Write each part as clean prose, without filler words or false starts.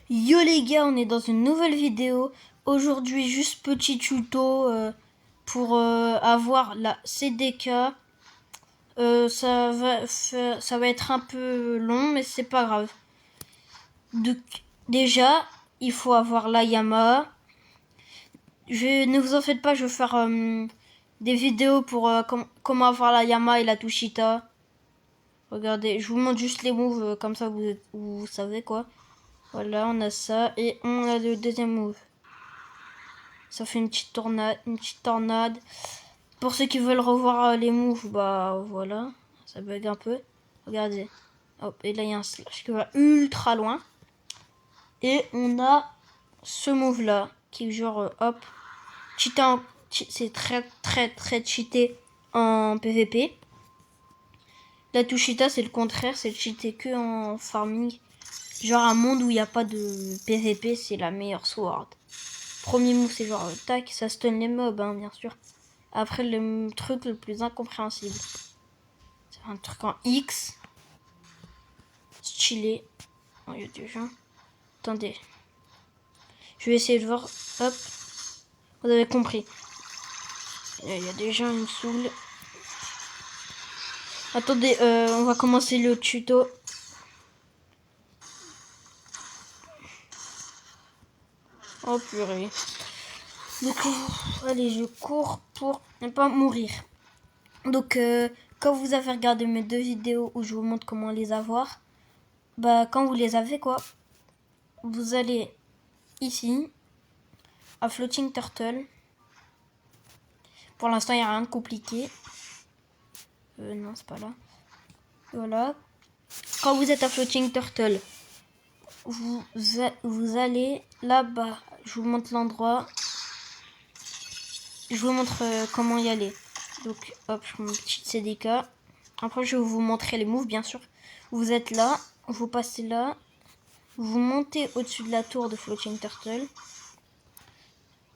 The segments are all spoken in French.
Yo les gars, on est dans une nouvelle vidéo. Aujourd'hui, juste petit tuto pour avoir la CDK. Ça va être un peu long, mais c'est pas grave. Donc, déjà, il faut avoir la Yamaha. Ne vous en faites pas, je vais faire des vidéos pour comment avoir la Yamaha et la Tushita. Regardez, je vous montre juste les moves, comme ça vous savez quoi. Voilà, on a ça et on a le deuxième move. Ça fait une petite tornade. Pour ceux qui veulent revoir les moves, bah voilà, ça bug un peu. Regardez. Hop, et là il y a un slash qui va ultra loin. Et on a ce move là, qui est genre hop. C'est très cheaté en PVP. La Tushita c'est le contraire, c'est cheaté que en farming. Genre un monde où il n'y a pas de PVP, c'est la meilleure sword. Premier move c'est genre tac, ça stun les mobs hein, bien sûr. Après, le truc le plus incompréhensible. C'est un truc en X. Stylé. Oh, il y a des gens. Attendez. Je vais essayer de voir. Hop. Vous avez compris. Il y a des gens, ils me saoulent. Attendez, on va commencer le tuto. Oh purée. Donc, allez, je cours pour ne pas mourir. Donc, quand vous avez regardé mes deux vidéos où je vous montre comment les avoir, bah, quand vous les avez, quoi, vous allez ici, à Floating Turtle. Pour l'instant, il n'y a rien de compliqué. Non, c'est pas là. Voilà. Quand vous êtes à Floating Turtle, vous allez là-bas. Je vous montre l'endroit. Je vous montre comment y aller. Donc, hop, je mets une petite CDK. Après, je vais vous montrer les moves, bien sûr. Vous êtes là. Vous passez là. Vous montez au-dessus de la tour de Floating Turtle.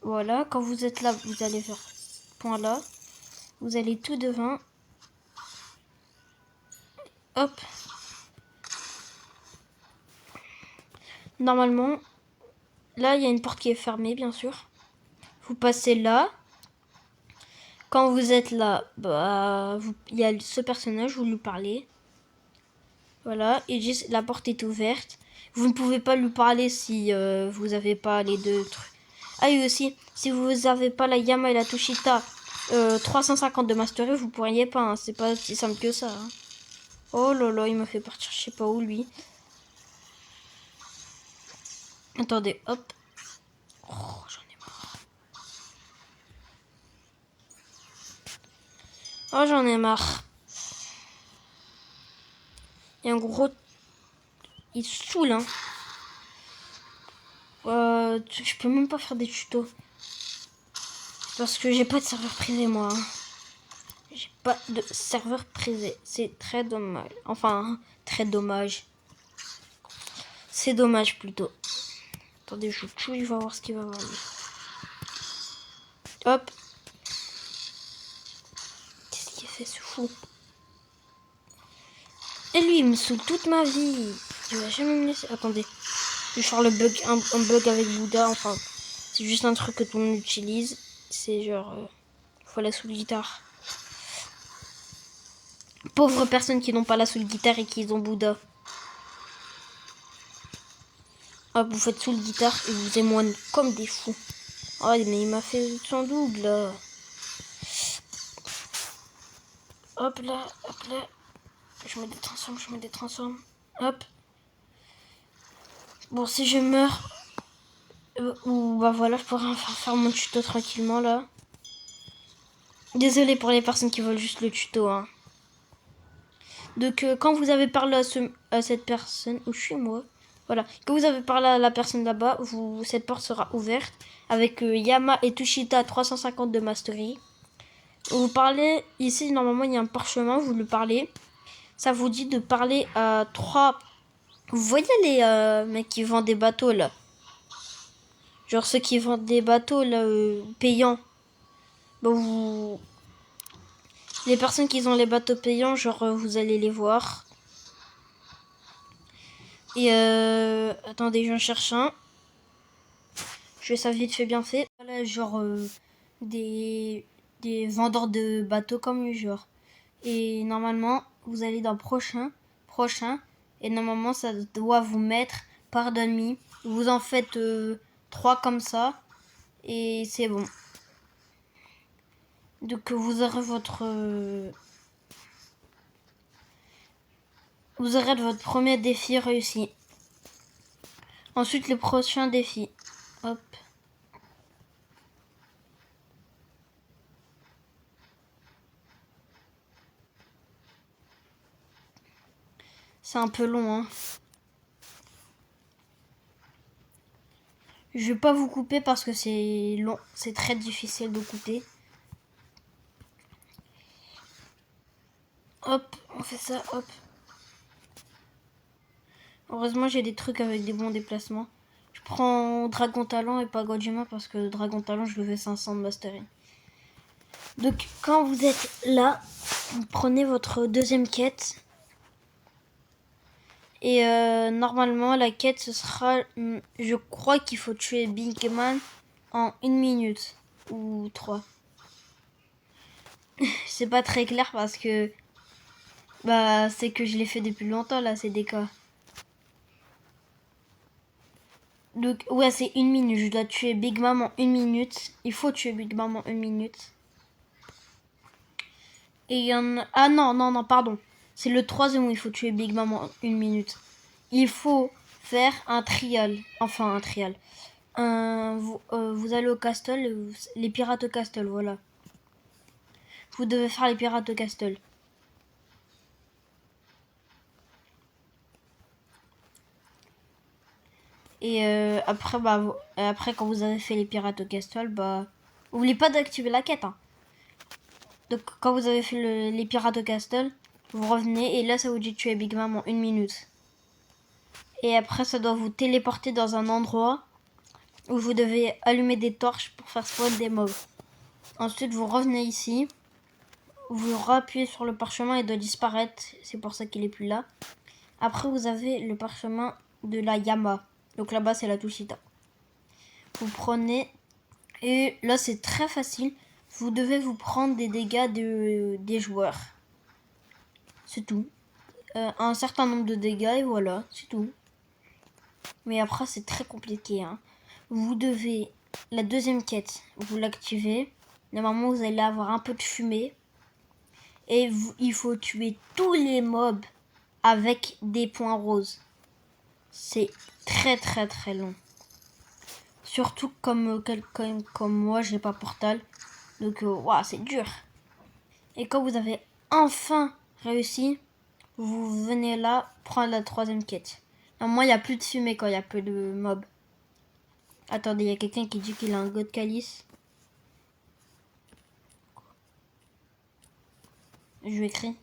Voilà. Quand vous êtes là, vous allez vers ce point-là. Vous allez tout devant. Hop. Normalement, là, il y a une porte qui est fermée, bien sûr. Vous passez là. Quand vous êtes là, bah, il y a ce personnage, vous lui parlez. Voilà, il dit la porte est ouverte. Vous ne pouvez pas lui parler si vous n'avez pas les deux trucs. Ah et aussi, si vous n'avez pas la Yama et la Tushita 350 de mastery, vous pourriez pas. Hein, c'est pas si simple que ça. Hein. Oh là là, il m'a fait partir, je sais pas où lui. Attendez, hop. Oh, j'en ai marre. Oh, j'en ai marre. Il y a un gros... Il saoule, hein. Je peux même pas faire des tutos. Parce que j'ai pas de serveur privé, moi. Hein. J'ai pas de serveur privé. C'est très dommage. Enfin, très dommage. C'est dommage, plutôt. Attendez, je tue, je vais voir ce qu'il va avoir, lui. Hop. Qu'est-ce qu'il fait, ce fou? Et lui, il me saoule toute ma vie. Il va jamais me laisser... Attendez. Je vais faire le bug, un bug avec Bouddha. Enfin, c'est juste un truc que tout le monde utilise. C'est genre... faut la soul guitare. Pauvres personnes qui n'ont pas la soul guitare et qui ont Bouddha. Hop, vous faites soul guitare et vous émoignez comme des fous. Oh, mais il m'a fait son double, là. Hop là, hop là. Je me détransforme. Hop. Bon, si je meurs... ou bah voilà, je pourrais faire mon tuto tranquillement, là. Désolé pour les personnes qui veulent juste le tuto, hein. Donc, quand vous avez parlé à cette personne... Où je suis, moi? Voilà. Quand vous avez parlé à la personne là-bas, cette porte sera ouverte. Avec Yama et Tushita 350 de mastery. Vous parlez... Ici, normalement, il y a un parchemin. Vous lui parlez. Ça vous dit de parler à 3... Vous voyez les mecs qui vendent des bateaux, là? Genre ceux qui vendent des bateaux, là, payants. Bah, les personnes qui ont les bateaux payants, genre, vous allez les voir. Et attendez, j'en cherche un. Je fais ça vite fait bien fait. Voilà, genre des vendeurs de bateaux comme genre. Et normalement, vous allez dans prochain. Et normalement, ça doit vous mettre pardon me. Vous en faites 3 comme ça. Et c'est bon. Donc vous aurez votre premier défi réussi. Ensuite, le prochain défi. Hop. C'est un peu long, hein. Je vais pas vous couper parce que c'est long. C'est très difficile de couper. Hop, on fait ça, hop. Heureusement, j'ai des trucs avec des bons déplacements. Je prends Dragon Talent et pas Gojima parce que Dragon Talent, je le fais 500 de mastery. Donc, quand vous êtes là, vous prenez votre deuxième quête. Et normalement, la quête, ce sera... Je crois qu'il faut tuer Big Man en 1 minute. Ou 3. C'est pas très clair parce que... Bah, c'est que je l'ai fait depuis longtemps, là, ces DK. Donc, ouais, c'est 1 minute. Je dois tuer Big Mom en 1 minute. Il faut tuer Big Mom en 1 minute. Et il y en a... Ah non, pardon. C'est le troisième où il faut tuer Big Mom en 1 minute. Il faut faire un trial. Enfin, un trial. Vous allez au castle, les pirates au castle, voilà. Vous devez faire les pirates au castle. Et après, quand vous avez fait les pirates au castle, bah, n'oubliez pas d'activer la quête. Hein. Donc, quand vous avez fait les pirates au castle, vous revenez et là, ça vous dit tuer Big Mom en 1 minute. Et après, ça doit vous téléporter dans un endroit où vous devez allumer des torches pour faire spawn des mobs. Ensuite, vous revenez ici. Vous rappuyez sur le parchemin, il doit disparaître. C'est pour ça qu'il est plus là. Après, vous avez le parchemin de la Yama. Donc là-bas, c'est la Tushita. Vous prenez... Et là, c'est très facile. Vous devez vous prendre des dégâts des joueurs. C'est tout. Un certain nombre de dégâts et voilà, c'est tout. Mais après, c'est très compliqué. Hein. Vous devez... La deuxième quête, vous l'activez. Normalement, vous allez avoir un peu de fumée. Et il faut tuer tous les mobs avec des points roses. C'est très très très long. Surtout comme moi, j'ai pas portal. Donc, c'est dur. Et quand vous avez enfin réussi, vous venez là prendre la troisième quête. Moi, il n'y a plus de fumée quand il y a peu de mobs. Attendez, il y a quelqu'un qui dit qu'il a un God Calice. Je lui écris.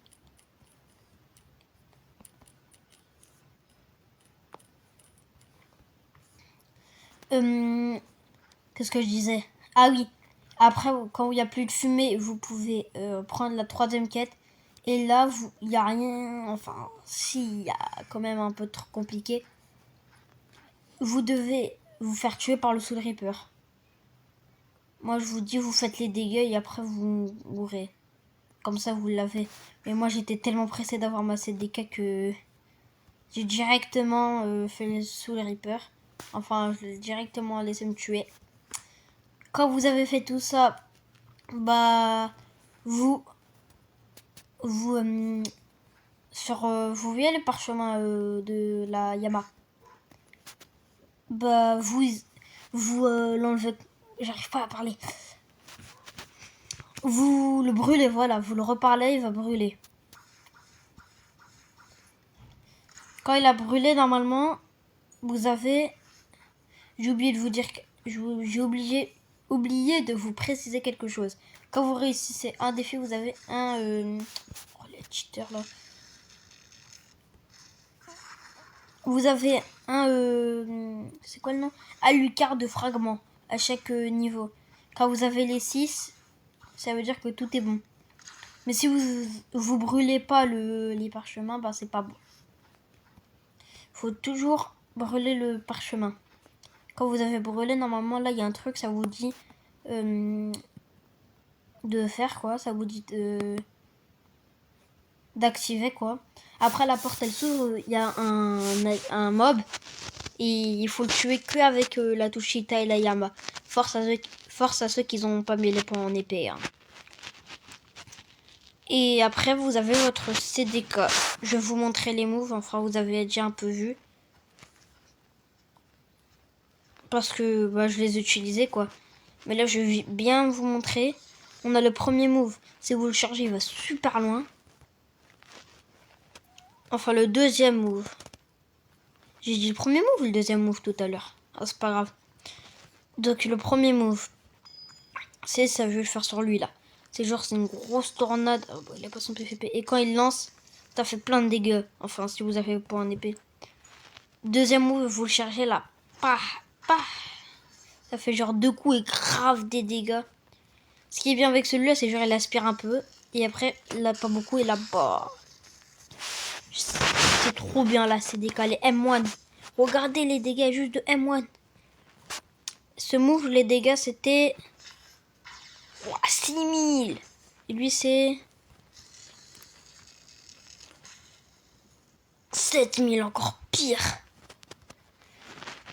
Qu'est-ce que je disais? Ah oui. Après, quand il n'y a plus de fumée, vous pouvez prendre la troisième quête. Et là, il n'y a rien... Enfin, si, il y a quand même un peu trop compliqué. Vous devez vous faire tuer par le Soul Reaper. Moi, je vous dis, vous faites les dégâts et après, vous mourrez. Comme ça, vous l'avez. Mais moi, j'étais tellement pressé d'avoir ma CDK que j'ai directement fait le Soul Reaper. Enfin, je l'ai directement laissé me tuer. Quand vous avez fait tout ça, bah, vous voyez le parchemin de la Yama. Bah, vous l'enlevez. J'arrive pas à parler. Vous le brûlez, voilà. Vous le reparlez, il va brûler. Quand il a brûlé, normalement, vous avez... J'ai oublié de vous dire que... J'ai oublié de vous préciser quelque chose. Quand vous réussissez un défi, vous avez un... Oh, les cheaters, là. Vous avez un... c'est quoi le nom? Alucard de fragments à chaque niveau. Quand vous avez les 6, ça veut dire que tout est bon. Mais si vous brûlez pas les parchemins, bah c'est pas bon. faut toujours brûler le parchemin. Quand vous avez brûlé, normalement, là, il y a un truc, ça vous dit de faire, quoi. Ça vous dit d'activer, quoi. Après, la porte, elle s'ouvre, il y a un mob. Et il faut le tuer que avec la touche Cheetah et la Yama. Force à ceux qui n'ont pas mis les points en épée. Hein. Et après, vous avez votre CDK. Je vais vous montrer les moves. Enfin, vous avez déjà un peu vu. Parce que je les utilisais, quoi. Mais là, je vais bien vous montrer. On a le premier move. Si vous le chargez, il va super loin. Enfin, le deuxième move. J'ai dit le premier move ou le deuxième move tout à l'heure? Ah, c'est pas grave. Donc, le premier move. C'est ça, je vais le faire sur lui, là. C'est genre, c'est une grosse tornade. Oh, il a pas son PVP. Et quand il lance, ça fait plein de dégâts. Enfin, si vous avez pour un épée. Deuxième move, vous le chargez là. Pah, pah. Ça fait genre 2 coups et grave des dégâts. Ce qui est bien avec celui-là, c'est genre il aspire un peu. Et après, il a pas beaucoup et là, bah. C'est trop bien là, ces dégâts. Les M1. Regardez les dégâts juste de M1. Ce move, les dégâts, c'était 6000. Et lui, c'est 7000, encore pire.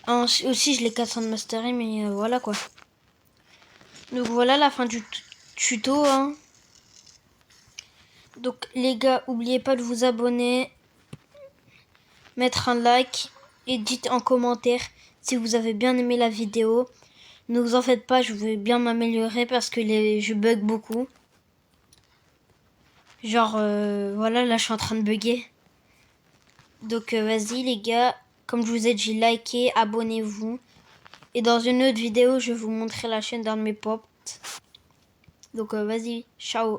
Aussi, je l'ai 400 de mastery, mais voilà quoi. Donc voilà la fin du tuto. Hein. Donc les gars, n'oubliez pas de vous abonner, mettre un like et dites en commentaire si vous avez bien aimé la vidéo. Ne vous en faites pas, je vais bien m'améliorer parce que je bug beaucoup. Genre, voilà, là je suis en train de bugger. Donc vas-y les gars, comme je vous ai dit, likez, abonnez-vous. Et dans une autre vidéo, je vais vous montrer la chaîne d'un de mes potes. Donc vas-y, ciao.